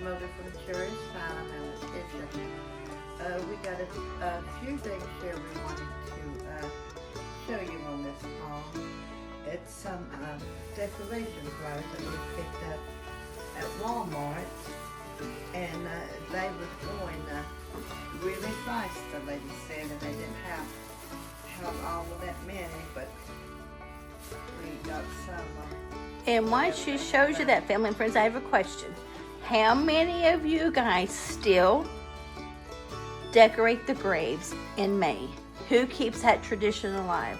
Mildred from Cherished and Letitia. We got a few things here we wanted to show you on this haul. It's some decoration flowers that we picked up at Walmart, and they were going really fast, the lady said, and they didn't have all of that many, but we got some. And while she shows you that, family and friends, I have a question. How many of you guys still decorate the graves in May? Who keeps that tradition alive?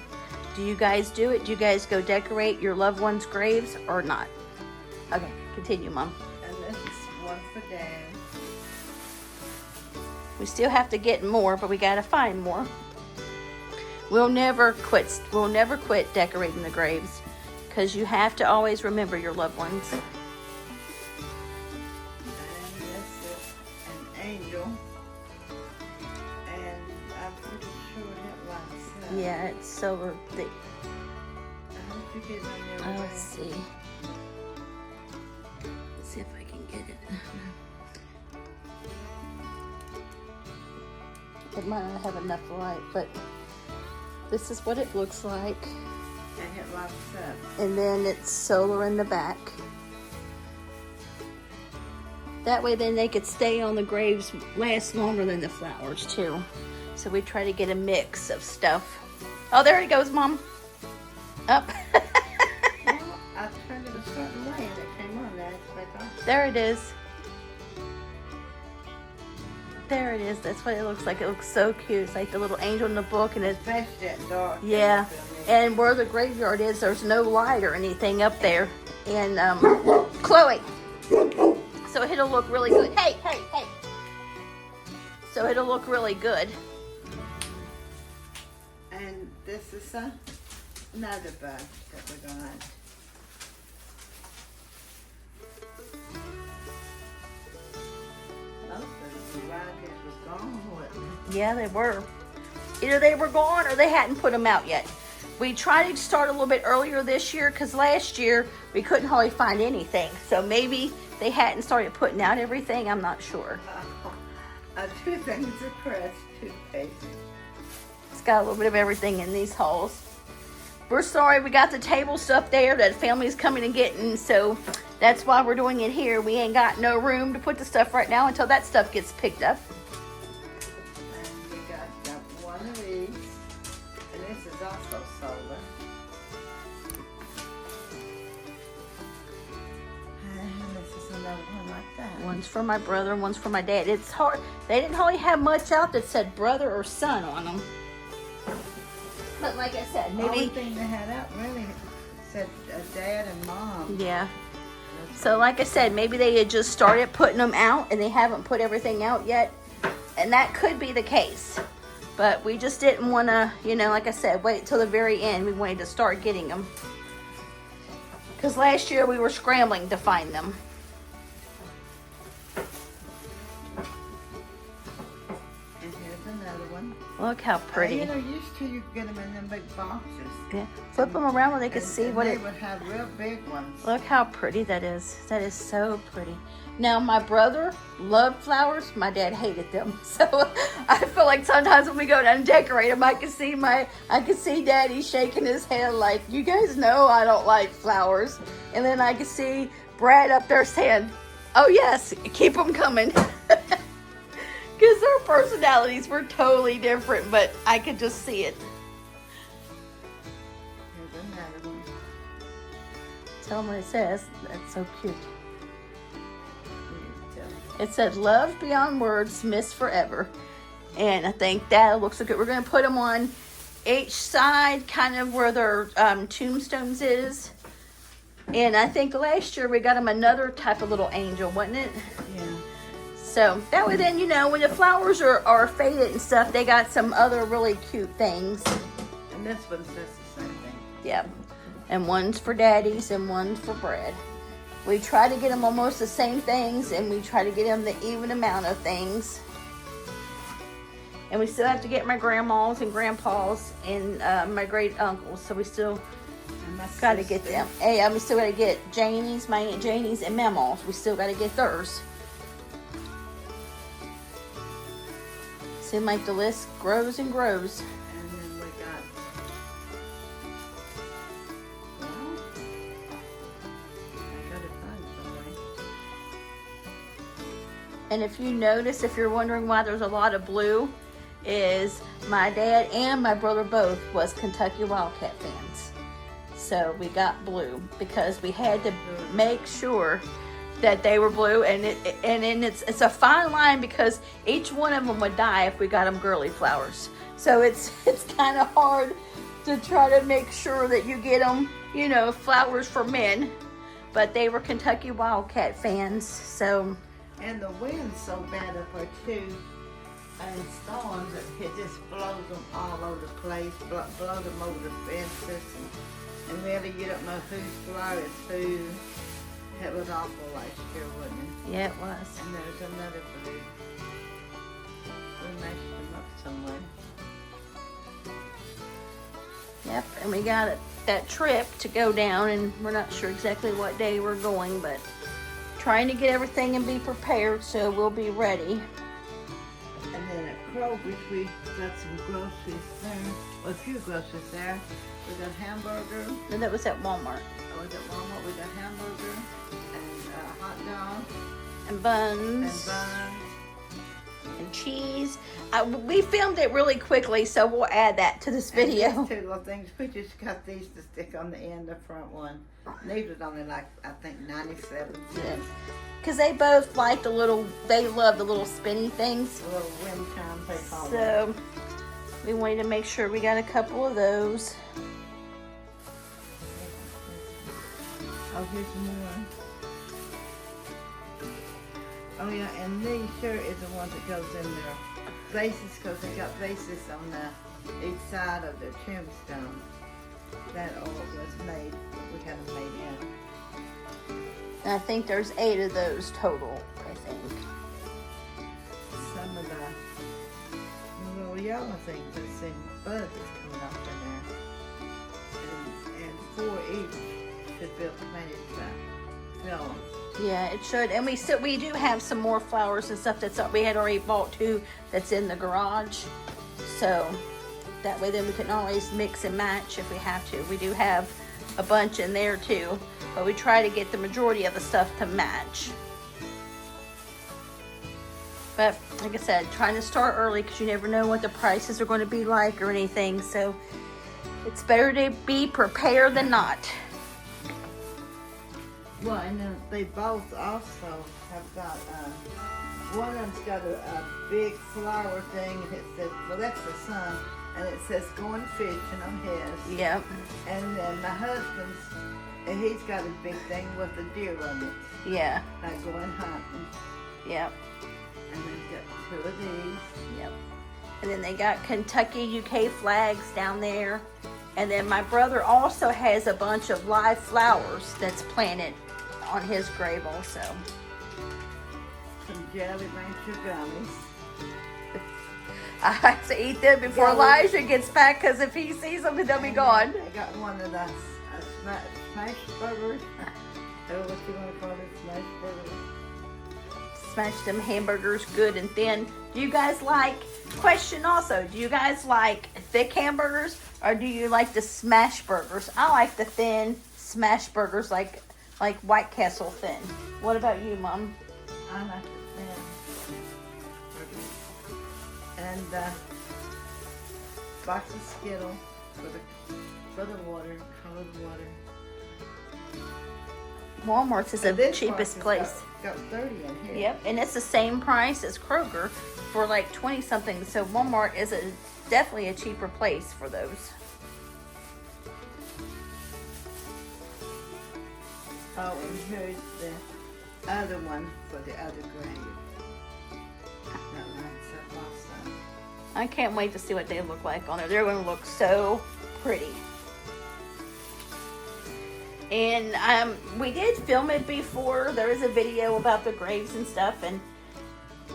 Do you guys do it? Do you guys go decorate your loved ones' graves or not? Okay, continue, Mom. And this is one for Dad. We still have to get more, but we gotta find more. We'll never quit decorating the graves, because you have to always remember your loved ones. And this is an angel. And I'm pretty sure it lights up. Yeah, it's silver thick. I hope you get it on your Let's see. Let's see if I can get it. It might not have enough light, but this is what it looks like. And it lights up. And then it's solar in the back. That way then they could stay on the graves, last longer than the flowers too. So we try to get a mix of stuff. Oh, there it goes, Mom. Up. Well, I turned it a certain way and it came on there. It's like, oh. There it is. There it is. That's what it looks like. It looks so cute. It's like the little angel in the book, and it's Especially at dark. yeah. And where the graveyard is, there's no light or anything up there. And Chloe. So it'll look really good. Hey, hey, hey. So it'll look really good. And this is another bug that we got. Most of the varieties was gone, wasn't Yeah, they were. Either they were gone or they hadn't put them out yet. We tried to start a little bit earlier this year because last year we couldn't hardly find anything. So maybe they hadn't started putting out everything. I'm not sure. Two things of crust, toothpaste. It's got a little bit of everything in these hauls. We're sorry we got the table stuff there that family's coming and getting, so that's why we're doing it here. We ain't got no room to put the stuff right now until that stuff gets picked up. And we got one of these, and this is also solar. And this is another one like that. One's for my brother, one's for my dad. It's hard. They didn't hardly have much out that said brother or son on them. But like I said, The only maybe. thing they had out really said dad and mom. Yeah. So like I said, maybe they had just started putting them out and they haven't put everything out yet. And that could be the case. But we just didn't want to, like I said, wait till the very end. We wanted to start getting them. Because last year we were scrambling to find them. And here's another one. Look how pretty. Used to you could get them in them big boxes. Yeah. Flip them around where they could see what they it... would have real big ones. Look how pretty that is. That is so pretty. Now, my brother loved flowers. My dad hated them. So I feel like sometimes when we go down and decorate them, I can see Daddy shaking his head like, you guys know I don't like flowers. And then I can see Brad up there saying, oh yes, keep them coming. Because their personalities were totally different, but I could just see it. Here's another one. Tell them what it says. That's so cute. Here, tell It said, love beyond words, miss forever. And I think that looks so good. We're going to put them on each side, kind of where their tombstones is. And I think last year we got them another type of little angel, wasn't it? Yeah. So that way then, when the flowers are faded and stuff, they got some other really cute things. And this one says the same thing. Yep. And one's for Daddy's and one's for Brad. We try to get them almost the same things, and we try to get them the even amount of things. And we still have to get my grandmas and grandpas and my great uncles. So we still got to get them. Hey, we still got to get Janie's, my Aunt Janie's, and Mama's. We still got to get theirs. Seems like the list grows and grows. And then we got, well, I gotta find somewhere. And if you notice, if you're wondering why there's a lot of blue, is my dad and my brother both was Kentucky Wildcat fans. So we got blue because we had to make sure that they were blue, and it's a fine line because each one of them would die if we got them girly flowers. So it's kind of hard to try to make sure that you get them, you know, flowers for men. But they were Kentucky Wildcat fans, so. And the wind's so bad up there too, and storms, it just blows them all over the place, blow them over the fences, and really you don't know whose flower is who. It was awful last year, wasn't it? Yeah, it was. And there's another blue. We matched them up somewhere. Yep, and we got that trip to go down, and we're not sure exactly what day we're going, but trying to get everything and be prepared so we'll be ready. And then at Kroger's, we got some groceries there. Well, a few groceries there. We got hamburger. And that was at Walmart. Oh, was at Walmart. We got hamburger and hot dog And buns. and buns. And cheese. We filmed it really quickly, so we'll add that to this video. And these two little things. We just got these to stick on the end, the front one. And these was only like, I think, 97 cents. Because they both like they love the little spinny things. The little wind chimes, they call them. So we wanted to make sure we got a couple of those. Oh, here's more. Oh yeah, and these sure is the ones that goes in their vases, because they got vases on each side of the tombstone. That all was made, we got them made in. And I think there's 8 of those total, I think. Some of the little yellow things that's in buds is coming off in there. And 4 each should be planted to fill them. Yeah, it should. And we do have some more flowers and stuff we had already bought too, that's in the garage. So that way then we can always mix and match if we have to. We do have a bunch in there too, but we try to get the majority of the stuff to match. But like I said, trying to start early because you never know what the prices are going to be like or anything. So it's better to be prepared than not. Well, and then they both also have got, one of them's got a big flower thing, and it says, well, that's the sun, and it says going fishing on his. Yep. And then my husband's, and he's got a big thing with a deer on it, Yeah. like going hunting. Yep. And then got 2 of these. Yep. And then they got Kentucky, UK flags down there. And then my brother also has a bunch of live flowers that's planted on his grave also. Some Jelly Rancher gummies. I have to eat them before Elijah gets back because if he sees them, they'll be gone. I got one of the smash burgers. Or what you want to call it, smash burgers. Smash them hamburgers good and thin. Do you guys question also, do you guys like thick hamburgers or do you like the smash burgers? I like the thin smash burgers like White Castle thin. What about you, Mom? I like the thin burgers. And box of Skittles for the water, cold water. Walmart's is the cheapest place. Got 30 in here. Yep, and it's the same price as Kroger for like 20 something. So Walmart is definitely a cheaper place for those. Oh, and here's the other one for the other grave. That lights up also. I can't wait to see what they look like on there. They're going to look so pretty. And we did film it before. There is a video about the graves and stuff. And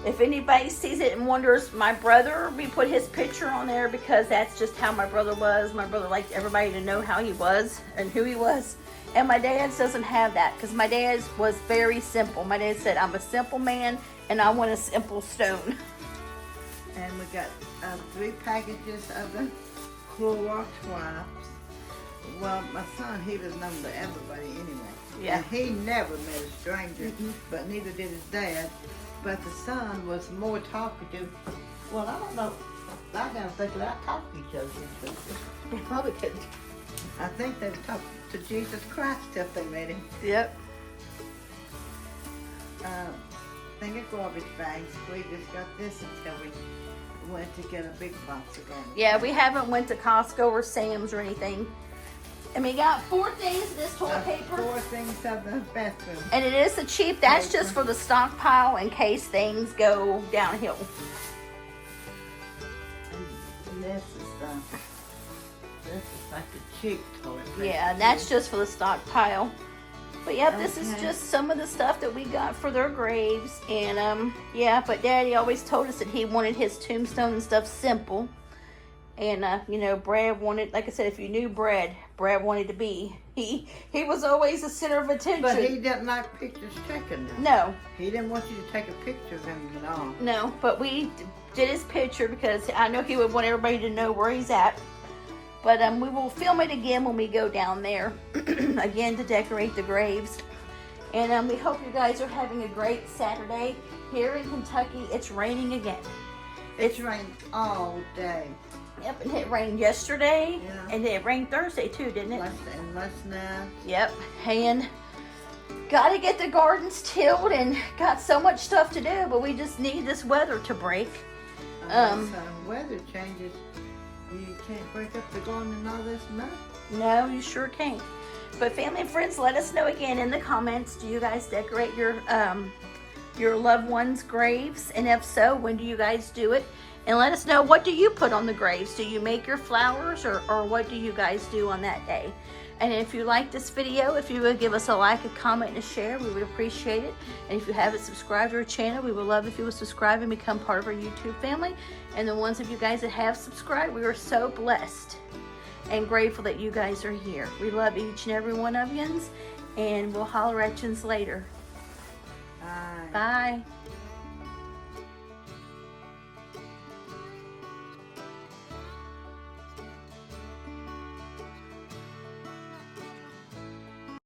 if anybody sees it and wonders, my brother, we put his picture on there because that's just how my brother was. My brother liked everybody to know how he was and who he was. And my dad's doesn't have that because my dad's was very simple. My dad said, I'm a simple man and I want a simple stone. And we got 3 packages of the Clorox wipes. Well, my son, he was known to everybody anyway. Yeah. And he never met a stranger, but neither did his dad. But the son was more talkative. Well, I don't know. I gotta think without talking to each other. They probably couldn't. I think they would talk to Jesus Christ if they met him. Yep. Thing of garbage bags. We just got this until we went to get a big box of garbage. Yeah, we haven't went to Costco or Sam's or anything. And we got 4 things of this toilet paper. 4 things of the bathroom. And it is the cheap. That's just for the stockpile in case things go downhill. And this is like a cheap toilet paper. Yeah, and that's just for the stockpile. But yep, this is Okay. just some of the stuff that we got for their graves. And yeah, but Daddy always told us that he wanted his tombstone and stuff simple. And you know, Brad wanted, like I said, if you knew Brad wanted to be, he was always the center of attention. But he didn't like pictures taken. No. He didn't want you to take a picture of him at all. No, but we did his picture because I know he would want everybody to know where he's at. But we will film it again when we go down there, again to decorate the graves. And we hope you guys are having a great Saturday. Here in Kentucky, it's raining again. It's rained all day. Yep, and it rained yesterday, Yeah. and it rained Thursday too, didn't it? Last night. Yep, and got to get the gardens tilled and got so much stuff to do, but we just need this weather to break. Unless weather changes, you can't break up the garden and all this mud. No, you sure can't. But family and friends, let us know again in the comments, do you guys decorate your loved ones' graves? And if so, when do you guys do it? And let us know, what do you put on the graves? Do you make your flowers, or what do you guys do on that day? And if you like this video, if you would give us a like, a comment, and a share, we would appreciate it. And if you haven't subscribed to our channel, we would love if you would subscribe and become part of our YouTube family. And the ones of you guys that have subscribed, we are so blessed and grateful that you guys are here. We love each and every one of yous, and we'll holler at yous later. Bye. Bye.